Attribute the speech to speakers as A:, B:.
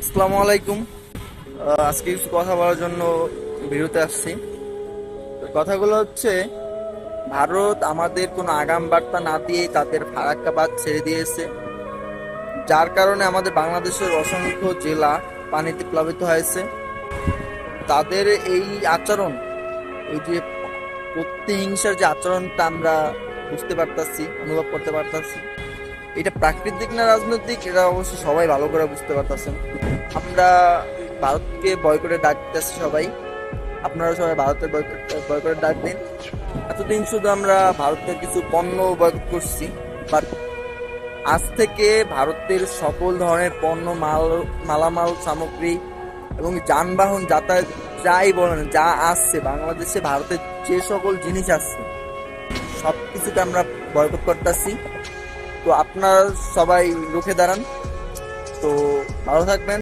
A: আসসালামু আলাইকুম। আজকে কিছু কথা বলার জন্য ভিডিওতে আসছি। তো কথাগুলো হচ্ছে, ভারত আমাদের কোনো আগাম বার্তা না দিয়ে তাদের ফারাক্কা বাঁধ ছেড়ে দিয়েছে, যার কারণে আমাদের বাংলাদেশের অসংখ্য জেলা পানিতে প্লাবিত হয়েছে। তাদের এই আচরণ, এই যে প্রতিহিংসার যে আচরণটা আমরা বুঝতে পারতাছি, অনুভব করতে পারতাছি, এটা প্রাকৃতিক না রাজনৈতিক, এটা অবশ্য সবাই ভালো করে বুঝতে পারতেছেন। আমরা ভারতকে বয়কটের ডাক দিতেছি সবাই। আপনারা সবাই ভারতের বয়কটের ডাক দিন। এতদিন শুধু আমরা ভারতের কিছু পণ্য বয়কট করছি, বাট আজ থেকে ভারতের সকল ধরনের পণ্য, মালামাল সামগ্রী এবং যানবাহন, যাতায়াত, যাই বলেন, যা আসছে বাংলাদেশে, ভারতের যে সকল জিনিস আসছে সব কিছুকে আমরা বয়কট করতেছি। তো আপনারা সবাই রুখে দাঁড়ান। তো ভালো থাকবেন।